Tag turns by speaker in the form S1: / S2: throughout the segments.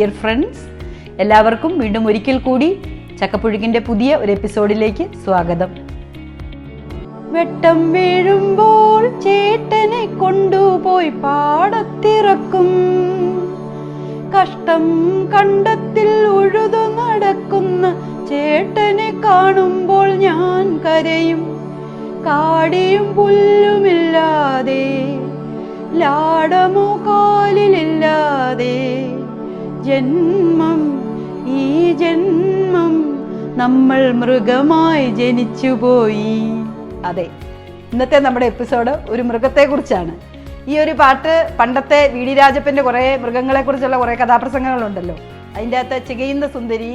S1: Dear friends, എല്ലാവർക്കും വീണ്ടും ഒരിക്കൽ കൂടി ചക്കപ്പുഴുക്കിൻ്റെ പുതിയ ഒരു എപ്പിസോഡിലേക്ക് സ്വാഗതം. വെട്ടം വീഴുമ്പോൾ ചേട്ടനെ കൊണ്ടുപോയി പാടത്തിറക്കും, കഷ്ടം കണ്ടത്തിൽ ഉഴുതു നടക്കുന്ന ചേട്ടനെ കാണുമ്പോൾ ഞാൻ കരയും. കാടിയും പുല്ലുമില്ലാതെ, ലാടമോ കാലിലില്ലാതെ, ജന്മം ഈ ജന്മം നമ്മൾ മൃഗമായി ജനിച്ചുപോയി. അതെ, ഇന്നത്തെ നമ്മുടെ എപ്പിസോഡ് ഒരു മൃഗത്തെക്കുറിച്ചാണ്. ഈ ഒരു പാട്ട് പണ്ടത്തെ വി ഡി രാജപ്പൻ്റെ കുറേ മൃഗങ്ങളെക്കുറിച്ചുള്ള കുറേ കഥാപ്രസംഗങ്ങളുണ്ടല്ലോ. അതിൻ്റെ അകത്ത് ചികയുന്ന സുന്ദരി,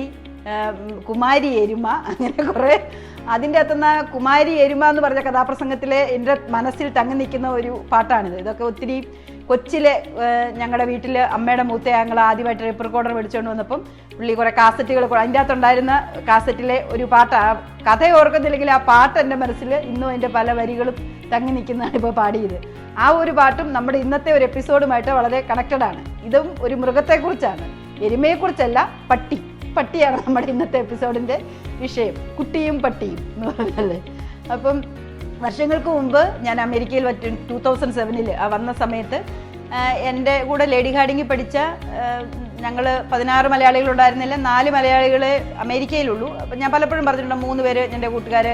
S1: കുമാരി എരുമ, അങ്ങനെ കുറേ. അതിൻ്റെ അകത്തുനിന്ന് കുമാരി എരുമ എന്ന് പറഞ്ഞ കഥാപ്രസംഗത്തിലെ എൻ്റെ മനസ്സിൽ തങ്ങി നിൽക്കുന്ന ഒരു പാട്ടാണിത്. ഇതൊക്കെ ഒത്തിരി കൊച്ചിലെ ഞങ്ങളുടെ വീട്ടിൽ അമ്മയുടെ മൂത്ത ഞങ്ങൾ ആദ്യമായിട്ട് ടേപ്പ് റെക്കോർഡർ മേടിച്ചുകൊണ്ട് വന്നപ്പം പുള്ളി കുറേ കാസറ്റുകൾ, അതിൻ്റെ അകത്തുണ്ടായിരുന്ന കാസറ്റിലെ ഒരു പാട്ട്, കഥ ഓർക്കുന്നില്ലെങ്കിൽ ആ പാട്ട് എൻ്റെ മനസ്സിൽ ഇന്നും അതിൻ്റെ പല വരികളും തങ്ങി നിൽക്കുന്നതാണ് ഇപ്പോൾ പാടിയത്. ആ ഒരു പാട്ടും നമ്മുടെ ഇന്നത്തെ ഒരു എപ്പിസോഡുമായിട്ട് വളരെ കണക്റ്റഡാണ്. ഇതും ഒരു മൃഗത്തെക്കുറിച്ചാണ്, എരുമയെക്കുറിച്ചല്ല, പട്ടിയാണ് നമ്മുടെ ഇന്നത്തെ എപ്പിസോഡിൻ്റെ വിഷയം. കുട്ടിയും പട്ടിയും എന്ന് പറഞ്ഞല്ലേ. അപ്പം വർഷങ്ങൾക്ക് മുമ്പ് ഞാൻ അമേരിക്കയിൽ 2007 വന്ന സമയത്ത് എൻ്റെ കൂടെ ലേഡി ഹാർഡിങ്ങിൽ പഠിച്ച ഞങ്ങൾ 16 മലയാളികളുണ്ടായിരുന്നില്ല, 4 മലയാളികളെ അമേരിക്കയിലുള്ളൂ. അപ്പം ഞാൻ പലപ്പോഴും പറഞ്ഞിട്ടുണ്ട്, 3 പേര് എൻ്റെ കൂട്ടുകാർ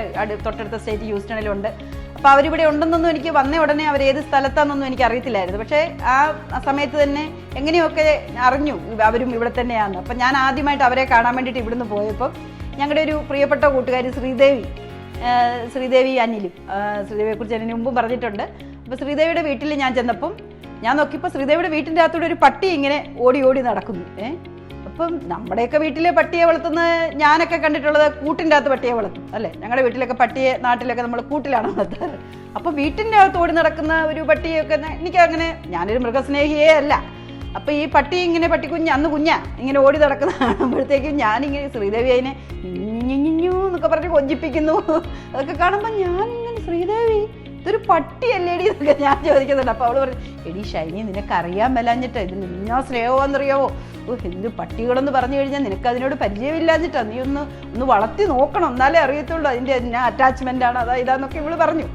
S1: തൊട്ടടുത്ത സ്റ്റേറ്റ് ഹ്യൂസ്റ്റണിലുണ്ട്. അപ്പോൾ അവരിവിടെ ഉണ്ടെന്നൊന്നും എനിക്ക് വന്ന ഉടനെ അവർ ഏത് സ്ഥലത്താണെന്നൊന്നും എനിക്ക് അറിയത്തില്ലായിരുന്നു. പക്ഷേ ആ സമയത്ത് തന്നെ എങ്ങനെയൊക്കെ അറിഞ്ഞു അവരും ഇവിടെ തന്നെയാണ്. അപ്പം ഞാൻ ആദ്യമായിട്ട് അവരെ കാണാൻ വേണ്ടിയിട്ട് ഇവിടുന്ന് പോയപ്പോൾ ഞങ്ങളുടെ ഒരു പ്രിയപ്പെട്ട കൂട്ടുകാരി ശ്രീദേവി അനിലും, ശ്രീദേവിയെക്കുറിച്ച് അതിന് മുമ്പും പറഞ്ഞിട്ടുണ്ട്. അപ്പോൾ ശ്രീദേവിയുടെ വീട്ടിൽ ഞാൻ ചെന്നപ്പം ഞാൻ നോക്കിയപ്പോൾ ശ്രീദേവിയുടെ വീട്ടിൻ്റെ അകത്തൂടെ ഒരു പട്ടി ഇങ്ങനെ ഓടി നടക്കുന്നു. അപ്പം നമ്മുടെയൊക്കെ വീട്ടിലെ പട്ടിയെ വളർത്തുന്ന ഞാനൊക്കെ കണ്ടിട്ടുള്ളത് കൂട്ടിൻ്റെ അകത്ത് പട്ടിയെ വളർത്തും അല്ലേ. ഞങ്ങളുടെ വീട്ടിലൊക്കെ പട്ടിയെ, നാട്ടിലൊക്കെ നമ്മൾ കൂട്ടിലാണ് വളർത്താറ്. അപ്പോൾ വീട്ടിൻ്റെ അകത്ത് ഓടി നടക്കുന്ന ഒരു പട്ടിയൊക്കെ എനിക്കങ്ങനെ, ഞാനൊരു മൃഗസ്നേഹിയേ അല്ല. അപ്പോൾ ഈ പട്ടി ഇങ്ങനെ അന്ന് ഇങ്ങനെ ഓടി നടക്കുന്ന കാണുമ്പോഴത്തേക്കും ഞാനിങ്ങനെ ശ്രീദേവി അതിനെ എന്നൊക്കെ പറഞ്ഞ് കൊഞ്ചിപ്പിക്കുന്നു. അതൊക്കെ കാണുമ്പോൾ ഞാനിങ്ങനെ, ശ്രീദേവി ഇതൊരു പട്ടിയല്ലേടി എന്നൊക്കെ ഞാൻ ചോദിക്കുന്നുണ്ട്. അപ്പോൾ അവൾ പറഞ്ഞു, എടി ഷൈനി, നിനക്കറിയാൻ മേലാഞ്ഞിട്ടോ, ഇത് നിന്നാ സ്നേഹമെന്നറിയാവോ, എന്ത് പട്ടികളെന്ന് പറഞ്ഞു കഴിഞ്ഞാൽ നിനക്ക് അതിനോട് പരിചയമില്ലാഞ്ഞിട്ടോ, നീ ഒന്ന് വളർത്തി നോക്കണം, എന്നാലേ അറിയത്തുള്ളൂ അതിൻ്റെ അറ്റാച്ച്മെൻ്റ് ആണ്, ഇതാന്നൊക്കെ ഇവള് പറഞ്ഞു.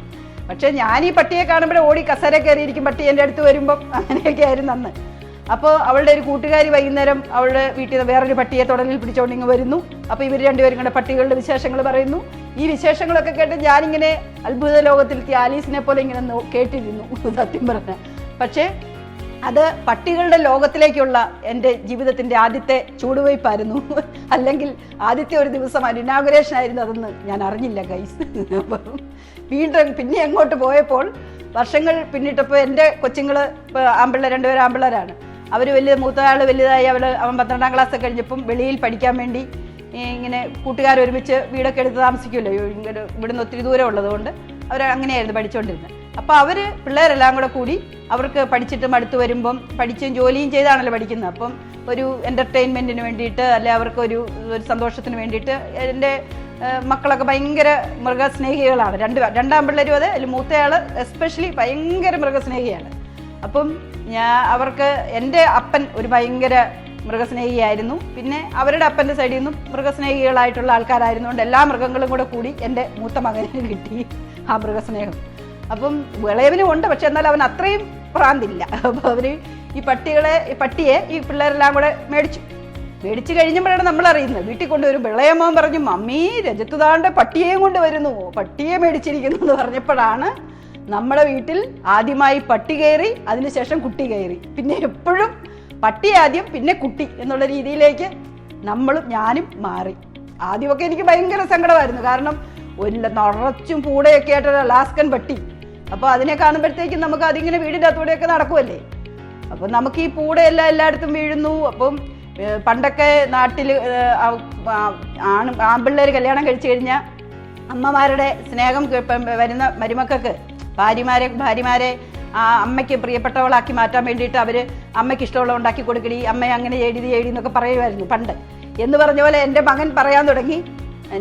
S1: പക്ഷേ ഞാൻ ഈ പട്ടിയെ കാണുമ്പോഴേ ഓടി കസേര കയറിയിരിക്കും പട്ടി എൻ്റെ അടുത്ത് വരുമ്പം. അങ്ങനെയൊക്കെ ആയിരുന്നു അന്ന്. അപ്പോൾ അവളുടെ ഒരു കൂട്ടുകാരി വൈകുന്നേരം അവളുടെ വീട്ടിൽ നിന്ന് വേറൊരു പട്ടിയെ തുടലിൽ പിടിച്ചുകൊണ്ട് ഇങ്ങ് വരുന്നു. അപ്പോൾ ഇവർ രണ്ടുപേരും കൂടെ പട്ടികളുടെ വിശേഷങ്ങൾ പറയുന്നു. ഈ വിശേഷങ്ങളൊക്കെ കേട്ട് ഞാനിങ്ങനെ അത്ഭുത ലോകത്തിലെത്തി ആലീസിനെ പോലെ ഇങ്ങനെ കേട്ടിരുന്നു സത്യം പറഞ്ഞ. പക്ഷേ അത് പട്ടികളുടെ ലോകത്തിലേക്കുള്ള എൻ്റെ ജീവിതത്തിൻ്റെ ആദ്യത്തെ ചൂടുവയ്പ്പായിരുന്നു, അല്ലെങ്കിൽ ആദ്യത്തെ ഒരു ദിവസമായിരുന്നു, ഇനാഗുറേഷൻ ആയിരുന്നു അതെന്ന് ഞാൻ അറിഞ്ഞില്ല ഗൈസ്. വീണ്ടും പിന്നെ അങ്ങോട്ട് പോയപ്പോൾ വർഷങ്ങൾ പിന്നിട്ടപ്പോൾ എൻ്റെ കൊച്ചുങ്ങൾ രണ്ടുപേരും ആമ്പിള്ളേരാണ്. അവർ മൂത്ത ആൾ വലുതായി, അവൻ 12ാം ക്ലാസ് കഴിഞ്ഞപ്പം വെളിയിൽ പഠിക്കാൻ വേണ്ടി ഇങ്ങനെ കൂട്ടുകാരൊരുമിച്ച് വീടൊക്കെ എടുത്ത് താമസിക്കുമല്ലോ, ഇവിടുന്ന് ഒത്തിരി ദൂരം ഉള്ളതുകൊണ്ട് അവർ അങ്ങനെയായിരുന്നു പഠിച്ചുകൊണ്ടിരുന്നത്. അപ്പോൾ അവർ പിള്ളേരെല്ലാം കൂടെ കൂടി അവർക്ക് പഠിച്ചിട്ടും അടുത്ത് വരുമ്പം പഠിച്ചും ജോലിയും ചെയ്താണല്ലോ പഠിക്കുന്നത്. അപ്പം ഒരു എൻ്റർടൈൻമെൻറ്റിന് വേണ്ടിയിട്ട്, അല്ലെ അവർക്ക് ഒരു സന്തോഷത്തിന് വേണ്ടിയിട്ട് എൻ്റെ മക്കളൊക്കെ ഭയങ്കര മൃഗസ്നേഹികളാണ്. രണ്ടാം പിള്ളേരും അതെ, അതിൽ മൂത്തയാൾ എസ്പെഷ്യലി ഭയങ്കര മൃഗസ്നേഹിയാണ്. അപ്പം അവർക്ക് എൻ്റെ അപ്പൻ ഒരു ഭയങ്കര മൃഗസ്നേഹിയായിരുന്നു. പിന്നെ അവരുടെ അപ്പൻ്റെ സൈഡിൽ നിന്നും മൃഗസ്നേഹികളായിട്ടുള്ള ആൾക്കാരായിരുന്നുകൊണ്ട് എല്ലാ മൃഗങ്ങളും കൂടെ കൂടി എൻ്റെ മൂത്ത മകന് കിട്ടി ആ മൃഗസ്നേഹം. അപ്പം വിളയവിനും ഉണ്ട്, പക്ഷെ എന്നാൽ അവൻ അത്രയും പ്രാന്തില്ല. അപ്പോൾ അവർ ഈ പട്ടിയെ ഈ പിള്ളേരെല്ലാം കൂടെ മേടിച്ചു കഴിഞ്ഞപ്പോഴാണ് നമ്മൾ അറിയുന്നത്. വീട്ടിൽ കൊണ്ടുവരും വിളയമ്മ പറഞ്ഞു, മമ്മി രജത്ത് താണ്ടെ പട്ടിയെയും കൊണ്ട് വരുന്നു, പട്ടിയെ മേടിച്ചിരിക്കുന്നു എന്ന് പറഞ്ഞപ്പോഴാണ് നമ്മുടെ വീട്ടിൽ ആദ്യമായി പട്ടി കയറി, അതിനുശേഷം കുട്ടി കയറി. പിന്നെ എപ്പോഴും പട്ടി ആദ്യം പിന്നെ കുട്ടി എന്നുള്ള രീതിയിലേക്ക് ഞാനും മാറി. ആദ്യമൊക്കെ എനിക്ക് ഭയങ്കര സങ്കടമായിരുന്നു, കാരണം നിറച്ചും പൂടയൊക്കെ ആയിട്ടൊരു അലാസ്കൻ പട്ടി. അപ്പോൾ അതിനെ കാണുമ്പോഴത്തേക്കും നമുക്ക് അതിങ്ങനെ വീടിൻ്റെ അകത്തൂടെയൊക്കെ നടക്കുമല്ലേ. അപ്പം നമുക്ക് ഈ പൂടയെല്ലാം എല്ലായിടത്തും വീഴുന്നു. അപ്പം പണ്ടൊക്കെ നാട്ടിൽ ആൺപിള്ളേർ കല്യാണം കഴിച്ചു കഴിഞ്ഞാൽ അമ്മമാരുടെ സ്നേഹം വരുന്ന മരുമക്കൾക്ക് ഭാര്യമാരെ അമ്മയ്ക്ക് പ്രിയപ്പെട്ടവളാക്കി മാറ്റാൻ വേണ്ടിയിട്ട് അവർ അമ്മയ്ക്ക് ഇഷ്ടമുള്ള ഉണ്ടാക്കി കൊടുക്കടി, അമ്മയെ അങ്ങനെ എഴുതി എന്നൊക്കെ പറയുമായിരുന്നു പണ്ട്. എന്ന് പറഞ്ഞ പോലെ എൻ്റെ മകൻ പറയാൻ തുടങ്ങി,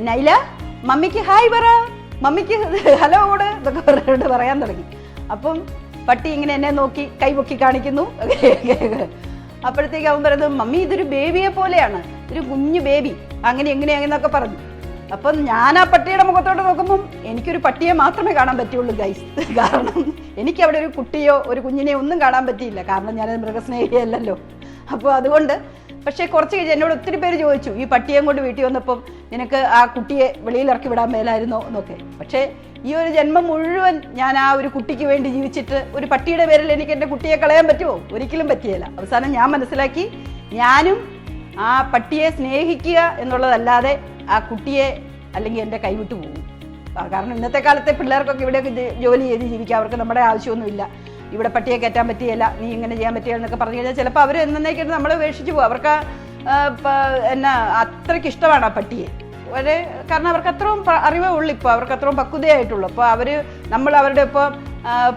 S1: നൈല മമ്മിക്ക് ഹായ് പറ, മമ്മിക്ക് ഹലോ കൂടെ എന്നൊക്കെ പറഞ്ഞിട്ട് പറയാൻ തുടങ്ങി. അപ്പം പട്ടി ഇങ്ങനെ എന്നെ നോക്കി കൈ പൊക്കി കാണിക്കുന്നു. അപ്പോഴത്തേക്ക് അവൻ പറയുന്നത് മമ്മി ഇതൊരു ബേബിയെ പോലെയാണ്, ഒരു കുഞ്ഞു ബേബി, അങ്ങനെ എങ്ങനെയാണെന്നൊക്കെ പറഞ്ഞു. അപ്പം ഞാൻ ആ പട്ടിയുടെ മുഖത്തോട്ട് നോക്കുമ്പം എനിക്കൊരു പട്ടിയെ മാത്രമേ കാണാൻ പറ്റുള്ളൂ ഗൈസ്. കാരണം എനിക്ക് അവിടെ ഒരു കുട്ടിയോ ഒരു കുഞ്ഞിനെയോ ഒന്നും കാണാൻ പറ്റിയില്ല, കാരണം ഞാനത് മൃഗസ്നേഹിയല്ലല്ലോ. അപ്പോൾ അതുകൊണ്ട് പക്ഷേ കുറച്ച് കഴിഞ്ഞ് എന്നോട് ഒത്തിരി പേര് ചോദിച്ചു, ഈ പട്ടിയെ കൊണ്ട് വീട്ടിൽ വന്നപ്പം നിനക്ക് ആ കുട്ടിയെ വെളിയിലിറക്കി വിടാൻ മേലായിരുന്നോ എന്നൊക്കെ. പക്ഷേ ഈ ഒരു ജന്മം മുഴുവൻ ഞാൻ ആ ഒരു കുട്ടിക്ക് വേണ്ടി ജീവിച്ചിട്ട് ഒരു പട്ടിയുടെ പേരിൽ എനിക്ക് എൻ്റെ കുട്ടിയെ കളയാൻ പറ്റുമോ? ഒരിക്കലും പറ്റിയല്ല. അവസാനം ഞാൻ മനസ്സിലാക്കി, ഞാനും ആ പട്ടിയെ സ്നേഹിക്കുക എന്നുള്ളതല്ലാതെ ആ കുട്ടിയെ അല്ലെങ്കിൽ എൻ്റെ കൈവിട്ട് പോകും. കാരണം ഇന്നത്തെ കാലത്തെ പിള്ളേർക്കൊക്കെ ഇവിടെയൊക്കെ ജോലി ചെയ്ത് ജീവിക്കുക, അവർക്ക് നമ്മുടെ ആവശ്യമൊന്നുമില്ല. ഇവിടെ പട്ടിയെ കയറ്റാൻ പറ്റിയല്ല, നീ ഇങ്ങനെ ചെയ്യാൻ പറ്റില്ല എന്നൊക്കെ പറഞ്ഞു കഴിഞ്ഞാൽ ചിലപ്പോൾ അവർ എന്നേക്കായിട്ട് നമ്മളെ ഉപേക്ഷിച്ച് പോകും. അവർക്ക് എന്നാ അത്രയ്ക്ക് ഇഷ്ടമാണ് ആ പട്ടിയെ. കാരണം അവർക്ക് അത്രയും അറിവേ ഉള്ളൂ, ഇപ്പോൾ അവർക്ക് അത്രയും പക്വതയായിട്ടുള്ളൂ. അപ്പോൾ നമ്മൾ അവരുടെ ഇപ്പോൾ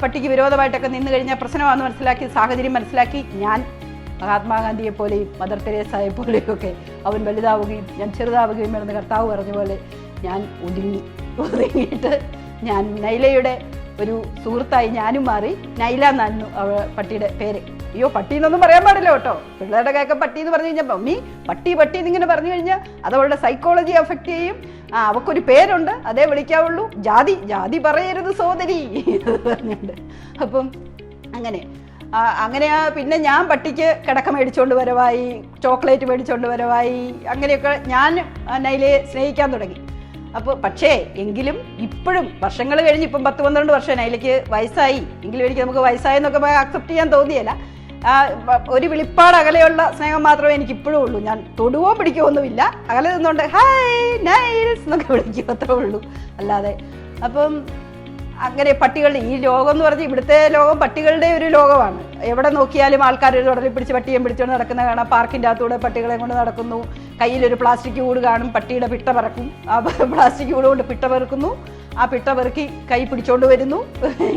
S1: പട്ടിക്ക് വിരോധമായിട്ടൊക്കെ നിന്ന് കഴിഞ്ഞാൽ പ്രശ്നമാണെന്ന് മനസ്സിലാക്കി, സാഹചര്യം മനസ്സിലാക്കി, ഞാൻ മഹാത്മാഗാന്ധിയെ പോലെയും മദർ തെരേസയെ പോലെയും ഒക്കെ അവൻ വലുതാവുകയും ഞാൻ ചെറുതാവുകയും വേണമെന്ന് കർത്താവ് പറഞ്ഞ പോലെ ഞാൻ ഒതുങ്ങിയിട്ട് ഞാൻ നൈലയുടെ ഒരു സുഹൃത്തായി ഞാനും മാറി. നൈല എന്നായിരുന്നു പട്ടിയുടെ പേര്. അയ്യോ പട്ടി എന്നൊന്നും പറയാൻ പാടില്ല കേട്ടോ, പിള്ളേരുടെ കേൾക്കാൻ പട്ടി എന്ന് പറഞ്ഞു കഴിഞ്ഞാൽ മമ്മി പട്ടി പട്ടി എന്നിങ്ങനെ പറഞ്ഞു കഴിഞ്ഞാൽ അത് അവളുടെ സൈക്കോളജി അഫക്റ്റ് ചെയ്യും. അവക്കൊരു പേരുണ്ട്, അതേ വിളിക്കാവുള്ളൂ, ജാതി പറയരുത് സോദരി പറഞ്ഞുണ്ട്. അപ്പം അങ്ങനെ പിന്നെ ഞാൻ പട്ടിക്ക് കിടക്ക മേടിച്ചുകൊണ്ട് വരവായി, ചോക്ലേറ്റ് മേടിച്ചുകൊണ്ട് വരവായി, അങ്ങനെയൊക്കെ ഞാൻ നൈലയെ സ്നേഹിക്കാൻ തുടങ്ങി. അപ്പോൾ പക്ഷേ എങ്കിലും ഇപ്പോഴും വർഷങ്ങൾ കഴിഞ്ഞ് ഇപ്പം 10-12 വർഷം നൈലയ്ക്ക് വയസ്സായി എങ്കിലും എനിക്ക് നമുക്ക് വയസ്സായെന്നൊക്കെ അക്സെപ്റ്റ് ചെയ്യാൻ തോന്നിയല്ല. ഒരു വിളിപ്പാട് അകലെയുള്ള സ്നേഹം മാത്രമേ എനിക്ക് ഇപ്പോഴും ഉള്ളൂ. ഞാൻ തൊടുവോ പിടിക്കുമോ ഒന്നുമില്ല, അകലെ നിന്നുകൊണ്ട് ഹായ് നൈൽസ് എന്നൊക്കെ വിളിക്കും, അത്രേ ഉള്ളൂ. അല്ലാതെ അപ്പം അങ്ങനെ പട്ടികളുടെ ഈ ലോകം എന്ന് പറഞ്ഞാൽ ഇവിടുത്തെ ലോകം പട്ടികളുടെ ഒരു ലോകമാണ്. എവിടെ നോക്കിയാലും ആൾക്കാർ ഒരു ഉടനെ പിടിച്ച് പട്ടിയെ പിടിച്ചുകൊണ്ട് നടക്കുന്ന കാണാം. പാർക്കിൻ്റെ അകത്തൂടെ പട്ടികളെ കൊണ്ട് നടക്കുന്നു, കയ്യിലൊരു പ്ലാസ്റ്റിക് കൂട് കാണും, പട്ടിയുടെ പിട്ട പറക്കും, ആ പ്ലാസ്റ്റിക് കൂട് കൊണ്ട് പിട്ട പെറുക്കുന്നു, ആ പിട്ട പെറുക്കി കൈ പിടിച്ചോണ്ട് വരുന്നു.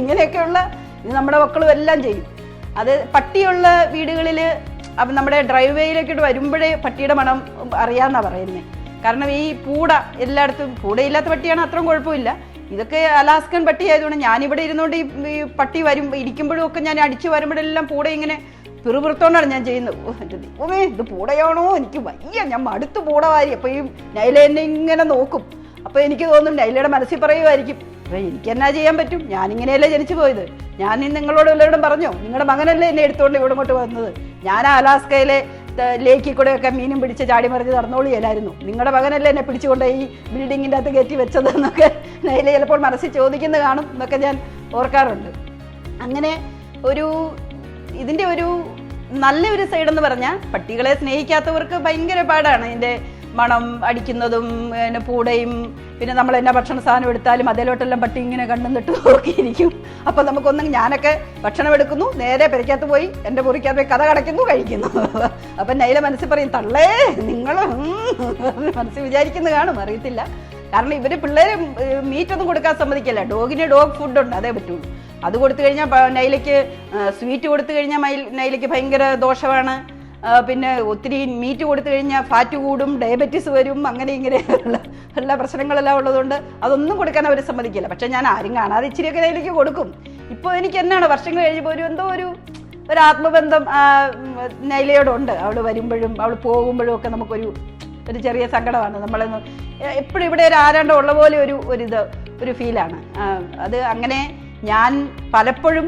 S1: ഇങ്ങനെയൊക്കെയുള്ള ഇത് നമ്മുടെ മക്കളും എല്ലാം ചെയ്യും. അത് പട്ടിയുള്ള വീടുകളിൽ നമ്മുടെ ഡ്രൈവ് വേയിലേക്കിട്ട് വരുമ്പോഴേ പട്ടിയുടെ മണം അറിയാമെന്നാണ് പറയുന്നത്. കാരണം ഈ പൂട എല്ലായിടത്തും, പൂടയില്ലാത്ത പട്ടിയാണ് അത്രയും കുഴപ്പമില്ല. ഇതൊക്കെ അലാസ്കൻ പട്ടി ആയതുകൊണ്ട് ഞാനിവിടെ ഇരുന്നുകൊണ്ട് ഈ പട്ടി ഇരിക്കുമ്പോഴും ഒക്കെ ഞാൻ അടിച്ചു വരുമ്പോഴെല്ലാം പൂട ഇങ്ങനെ പിറുപിറുത്തോണ്ടാണ് ഞാൻ ചെയ്യുന്നത്. ഓമേ ഇത് പൂടയാണോ, എനിക്ക് വയ്യ, ഞാൻ മടുത്ത് പൂട വാരി. അപ്പോൾ ഈ നൈല എന്നെ ഇങ്ങനെ നോക്കും. അപ്പോൾ എനിക്ക് തോന്നും നൈലയുടെ മനസ്സിൽ പറയുമായിരിക്കും, അപ്പോൾ എനിക്ക് എന്നാ ചെയ്യാൻ പറ്റും, ഞാനിങ്ങനെയല്ലേ ജനിച്ചു പോയത്. ഞാൻ നിങ്ങളോട് എല്ലാവരോടും പറഞ്ഞോ, നിങ്ങളുടെ മകനല്ലേ എന്നെ എടുത്തുകൊണ്ട് ഇവിടെ ഇങ്ങോട്ട് വന്നത്. ഞാൻ അലാസ്കയിലെ ലേക്കിൽ കൂടെയൊക്കെ മീനും പിടിച്ച് ചാടി മറിഞ്ഞ് നടന്നോളിയല്ലായിരുന്നു, നിങ്ങളുടെ മകനല്ലേ എന്നെ പിടിച്ചുകൊണ്ട് ഈ ബിൽഡിങ്ങിൻ്റെ അകത്ത് കയറ്റി വെച്ചത് എന്നൊക്കെ നൈല ചിലപ്പോൾ മനസ്സിൽ ചോദിക്കുന്നത് കാണും എന്നൊക്കെ ഞാൻ ഓർക്കാറുണ്ട്. അങ്ങനെ ഇതിൻ്റെ ഒരു നല്ലൊരു സൈഡെന്ന് പറഞ്ഞാൽ പട്ടികളെ സ്നേഹിക്കാത്തവർക്ക് ഭയങ്കര പാടാണ്. ഇതിൻ്റെ മണം അടിക്കുന്നതും പിന്നെ പൂടയും, പിന്നെ നമ്മൾ എന്നാ ഭക്ഷണ സാധനം എടുത്താലും അതിലോട്ടെല്ലാം പട്ടി ഇങ്ങനെ കണ്ണും തൊട്ട് നോക്കിയിരിക്കും. അപ്പം നമുക്കൊന്നും, ഞാനൊക്കെ ഭക്ഷണം എടുക്കുന്നു, നേരെ പെരയ്ക്കകത്ത് പോയി എൻ്റെ മുറിക്കകത്ത് പോയി കഥ കടയ്ക്കുന്നു, കഴിക്കുന്നു. അപ്പം നൈല മനസ്സിൽ പറയും, തള്ളേ നിങ്ങൾ മനസ്സിൽ വിചാരിക്കുന്നത് കാണും, അറിയത്തില്ല. കാരണം ഇവർ പിള്ളേർ മീറ്റൊന്നും കൊടുക്കാൻ സമ്മതിക്കില്ല. ഡോഗിന് ഡോഗ് ഫുഡുണ്ട്, അതേ പറ്റുള്ളൂ. അത് കൊടുത്തു കഴിഞ്ഞാൽ നൈലയ്ക്ക് സ്വീറ്റ് കൊടുത്തു കഴിഞ്ഞാൽ നൈലയ്ക്ക് ഭയങ്കര ദോഷമാണ്. പിന്നെ ഒത്തിരി മീറ്റ് കൊടുത്തു കഴിഞ്ഞാൽ ഫാറ്റ് കൂടും, ഡയബറ്റീസ് വരും, അങ്ങനെ ഇങ്ങനെ എല്ലാ പ്രശ്നങ്ങളെല്ലാം ഉള്ളതുകൊണ്ട് അതൊന്നും കൊടുക്കാൻ അവർ സമ്മതിക്കില്ല. പക്ഷെ ഞാൻ ആരും കാണാതെ ഇച്ചിരിയൊക്കെ നൈലയ്ക്ക് കൊടുക്കും. ഇപ്പോൾ എനിക്ക് എന്നാണ് വർഷങ്ങൾ കഴിഞ്ഞപ്പോൾ എന്തോ ഒരു ആത്മബന്ധം നൈലയോടുണ്ട്. അവൾ വരുമ്പോഴും അവൾ പോകുമ്പോഴും ഒക്കെ നമുക്കൊരു ചെറിയ സങ്കടമാണ്. നമ്മളൊന്ന് എപ്പോഴും ഇവിടെ ഒരു ആരാണ്ടോ ഉള്ള പോലെ ഒരു ഫീലാണ് അത്. അങ്ങനെ ഞാൻ പലപ്പോഴും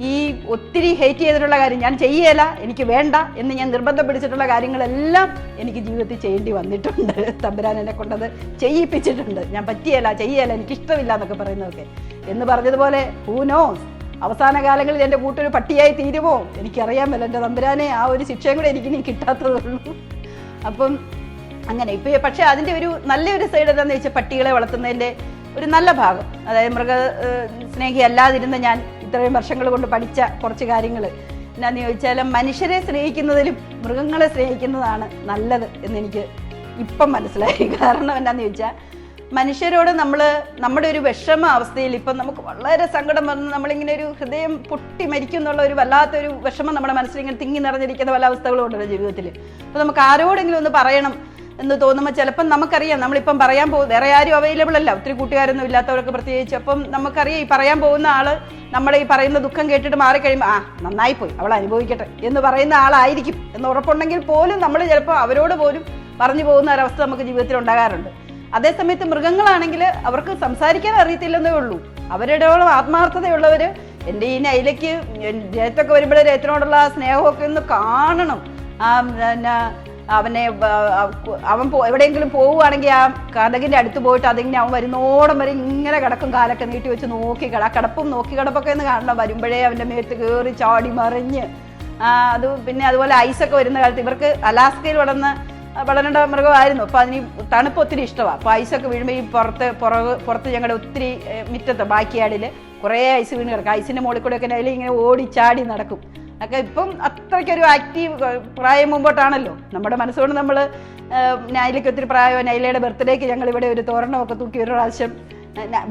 S1: ഈ ഒത്തിരി ഹേറ്റ് ചെയ്തിട്ടുള്ള കാര്യം ഞാൻ ചെയ്യല, എനിക്ക് വേണ്ട എന്ന് ഞാൻ നിർബന്ധം പിടിച്ചിട്ടുള്ള കാര്യങ്ങളെല്ലാം എനിക്ക് ജീവിതത്തിൽ ചെയ്യേണ്ടി വന്നിട്ടുണ്ട്. തമ്പുരാൻ എന്നെ കൊണ്ടത് ചെയ്യിപ്പിച്ചിട്ടുണ്ട്. ഞാൻ ചെയ്യല, എനിക്കിഷ്ടമില്ല എന്നൊക്കെ പറയുന്നതൊക്കെ. എന്ന് പറഞ്ഞതുപോലെ ഹൂ നോസ്, അവസാന കാലങ്ങളിൽ എൻ്റെ കൂട്ടൊരു പട്ടിയായി തീരുമോ എനിക്കറിയാൻ മേല. എൻ്റെ തമ്പുരാനെ ആ ഒരു ശിക്ഷയും കൂടെ എനിക്ക് ഇനി കിട്ടാത്തതുള്ളൂ. അപ്പം അങ്ങനെ പക്ഷേ അതിൻ്റെ ഒരു നല്ലൊരു സൈഡ് എന്താണെന്ന് വെച്ചാൽ പട്ടികളെ വളർത്തുന്നതിൻ്റെ ഒരു നല്ല ഭാഗം, അതായത് സ്നേഹി അല്ലാതിരുന്ന ഞാൻ ഇത്രയും വർഷങ്ങൾ കൊണ്ട് പഠിച്ച കുറച്ച് കാര്യങ്ങൾ എന്നാന്ന് ചോദിച്ചാൽ, മനുഷ്യരെ സ്നേഹിക്കുന്നതിലും മൃഗങ്ങളെ സ്നേഹിക്കുന്നതാണ് നല്ലത് എന്നെനിക്ക് ഇപ്പം മനസ്സിലായി. കാരണം എന്താണെന്ന് ചോദിച്ചാൽ, മനുഷ്യരോട് നമ്മുടെ ഒരു വിഷമ അവസ്ഥയിൽ ഇപ്പം നമുക്ക് വളരെ സങ്കടം വന്ന് നമ്മളിങ്ങനെ ഒരു ഹൃദയം പൊട്ടി മരിക്കും എന്നുള്ള ഒരു വല്ലാത്തൊരു വിഷമം നമ്മുടെ മനസ്സിലിങ്ങനെ തിങ്ങി നിറഞ്ഞിരിക്കുന്ന പല അവസ്ഥകളും ഉണ്ടല്ലോ ജീവിതത്തിൽ. അപ്പോൾ നമുക്ക് ആരോടെങ്കിലും ഒന്ന് പറയണം, എന്ന് തോന്നുമ്പോൾ ചിലപ്പം നമുക്കറിയാം നമ്മളിപ്പം പറയാൻ വേറെ ആരും അവൈലബിൾ അല്ല, ഒത്തിരി കൂട്ടുകാരൊന്നും ഇല്ലാത്തവർക്ക് പ്രത്യേകിച്ച്. അപ്പം നമുക്കറിയാം ഈ പറയാൻ പോകുന്ന ആള് നമ്മളെ ഈ പറയുന്ന ദുഃഖം കേട്ടിട്ട് മാറിക്കഴിയുമ്പോൾ നന്നായിപ്പോയി അവൾ അനുഭവിക്കട്ടെ എന്ന് പറയുന്ന ആളായിരിക്കും എന്ന് ഉറപ്പുണ്ടെങ്കിൽ പോലും നമ്മൾ ചിലപ്പോൾ അവരോട് പോലും പറഞ്ഞു പോകുന്ന ഒരവസ്ഥ നമുക്ക് ജീവിതത്തിൽ ഉണ്ടാകാറുണ്ട്. അതേസമയത്ത് മൃഗങ്ങളാണെങ്കിൽ അവർക്ക് സംസാരിക്കാൻ അറിയത്തില്ലെന്നേ ഉള്ളൂ. അവരുടെയോളം ആത്മാർത്ഥതയുള്ളവർ എൻ്റെ ഈ നൈലയ്ക്ക് രേത്തൊക്കെ വരുമ്പോഴേ രേത്തിനോടുള്ള സ്നേഹമൊക്കെ ഒന്ന് കാണണം. അവനെ അവൻ എവിടെയെങ്കിലും പോവുകയാണെങ്കിൽ ആ കഥകിൻ്റെ അടുത്ത് പോയിട്ട് അതിങ്ങനെ അവൻ വരുന്നോടം വരെ ഇങ്ങനെ കിടക്കും, കാലൊക്കെ നീട്ടി വെച്ച് നോക്കി കിടപ്പും നോക്കി കിടപ്പൊക്കെ ഒന്ന് കാണണം. വരുമ്പോഴേ അവൻ്റെ മേത്ത് കയറി ചാടി മറിഞ്ഞ് അത് പിന്നെ അതുപോലെ ഐസൊക്കെ വരുന്ന കാലത്ത് ഇവർക്ക് അലാസ്കയിൽ വളരേണ്ട മൃഗമായിരുന്നു. അപ്പോൾ അതിന് തണുപ്പ് ഒത്തിരി ഇഷ്ടമാണ്. അപ്പോൾ ഐസൊക്കെ വീഴുമ്പോൾ ഈ പുറത്ത് ഞങ്ങളുടെ ഒത്തിരി മുറ്റത്ത് ബാക്കിയാടിൽ കുറേ ഐസ് വീണ് കിടക്കും. ഐസിൻ്റെ മുകളിൽ കൂടെയൊക്കെ നൈല ഇങ്ങനെ ഓടിച്ചാടി നടക്കും. ഒക്കെ ഇപ്പം അത്രയ്ക്കൊരു ആക്റ്റീവ് പ്രായം മുമ്പോട്ടാണല്ലോ. നമ്മുടെ മനസ്സുകൊണ്ട് നമ്മൾ നൈലയ്ക്ക് ഒത്തിരി പ്രായം. നൈലയുടെ ബർത്ത്ഡേക്ക് ഞങ്ങളിവിടെ ഒരു തോരണമൊക്കെ തൂക്കി ഒരു പ്രാവശ്യം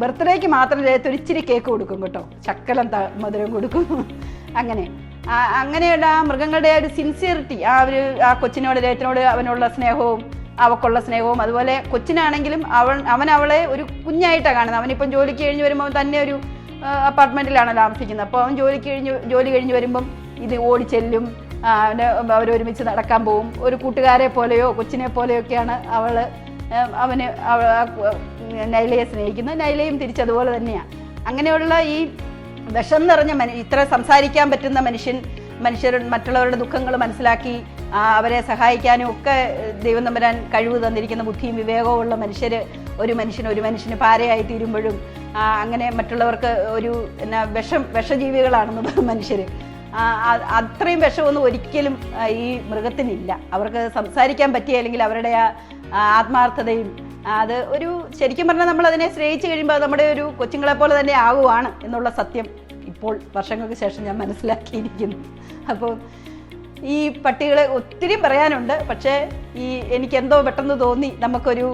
S1: ബർത്ത്ഡേക്ക് മാത്രം ഒരിച്ചിരി കേക്ക് കൊടുക്കും കേട്ടോ, ശക്കലം മധുരം കൊടുക്കും. അങ്ങനെയുള്ള ആ മൃഗങ്ങളുടെ ഒരു സിൻസിയറിറ്റി, ആ കൊച്ചിനോട് രേത്തിനോട് അവനുള്ള സ്നേഹവും അവക്കുള്ള സ്നേഹവും. അതുപോലെ കൊച്ചിനാണെങ്കിലും അവൻ അവളെ ഒരു കുഞ്ഞായിട്ടാണ് കാണുന്നത്. അവനിപ്പം ജോലിക്ക് കഴിഞ്ഞ് വരുമ്പോൾ തന്നെ ഒരു അപ്പാർട്ട്മെൻറ്റിലാണ് താമസിക്കുന്നത്. അപ്പോൾ അവൻ ജോലി കഴിഞ്ഞ് വരുമ്പം ഇത് ഓടിച്ചെല്ലും, അവരൊരുമിച്ച് നടക്കാൻ പോവും. ഒരു കൂട്ടുകാരെ പോലെയോ കൊച്ചിനെ പോലെയോ ഒക്കെയാണ് അവന് നൈലയെ സ്നേഹിക്കുന്നത്. നൈലയും തിരിച്ചതുപോലെ തന്നെയാണ്. അങ്ങനെയുള്ള ഈ വിഷം നിറഞ്ഞ ഇത്ര സംസാരിക്കാൻ പറ്റുന്ന മനുഷ്യർ മറ്റുള്ളവരുടെ ദുഃഖങ്ങൾ മനസ്സിലാക്കി അവരെ സഹായിക്കാനും ഒക്കെ ദൈവം തമ്പുരാൻ കഴിവ് തന്നിരിക്കുന്ന ബുദ്ധിയും വിവേകവും ഉള്ള ഒരു മനുഷ്യന് പാരയായി തീരുമ്പോഴും അങ്ങനെ മറ്റുള്ളവർക്ക് ഒരു വിഷജീവികളാണെന്ന് മനുഷ്യർ. അത്രയും വിഷമൊന്നും ഒരിക്കലും ഈ മൃഗത്തിനില്ല. അവർക്ക് സംസാരിക്കാൻ പറ്റിയ അല്ലെങ്കിൽ അവരുടെ ആത്മാർത്ഥതയും അത് ഒരു ശരിക്കും പറഞ്ഞാൽ നമ്മൾ അതിനെ സ്നേഹിച്ച് കഴിയുമ്പോൾ അത് നമ്മുടെ ഒരു കൊച്ചുങ്ങളെ പോലെ തന്നെ ആകുവാണ് എന്നുള്ള സത്യം ഇപ്പോൾ വർഷങ്ങൾക്ക് ശേഷം ഞാൻ മനസ്സിലാക്കിയിരിക്കുന്നു. അപ്പോൾ ഈ പട്ടികളെ ഒത്തിരി പറയാനുണ്ട്. പക്ഷേ എനിക്കെന്തോ പെട്ടെന്ന് തോന്നി നമുക്കൊരു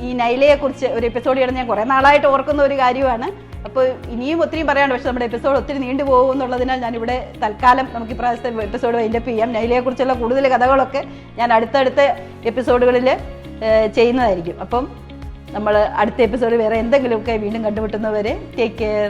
S1: ഈ നൈലയെക്കുറിച്ച് ഒരു എപ്പിസോഡ് ചെയ്യണം. ഞാൻ കുറേ നാളായിട്ട് ഓർക്കുന്ന ഒരു കാര്യമാണ്. അപ്പോൾ ഇനിയും ഒത്തിരി പറയാനുണ്ട്. പക്ഷേ നമ്മുടെ എപ്പിസോഡ് ഒത്തിരി നീണ്ടു പോകും എന്നുള്ളതിനാൽ ഞാനിവിടെ തൽക്കാലം നമുക്ക് ഇപ്രാവശ്യത്തെ എപ്പിസോഡ് വൈൻഡപ്പ് ചെയ്യാം. നൈലയെക്കുറിച്ചുള്ള കൂടുതൽ കഥകളൊക്കെ ഞാൻ അടുത്തടുത്ത എപ്പിസോഡുകളിൽ ചെയ്യുന്നതായിരിക്കും. അപ്പം നമ്മൾ അടുത്ത എപ്പിസോഡ് വേറെ എന്തെങ്കിലുമൊക്കെ വീണ്ടും കണ്ടുമുട്ടുന്നവരെ ടേക്ക് കെയർ.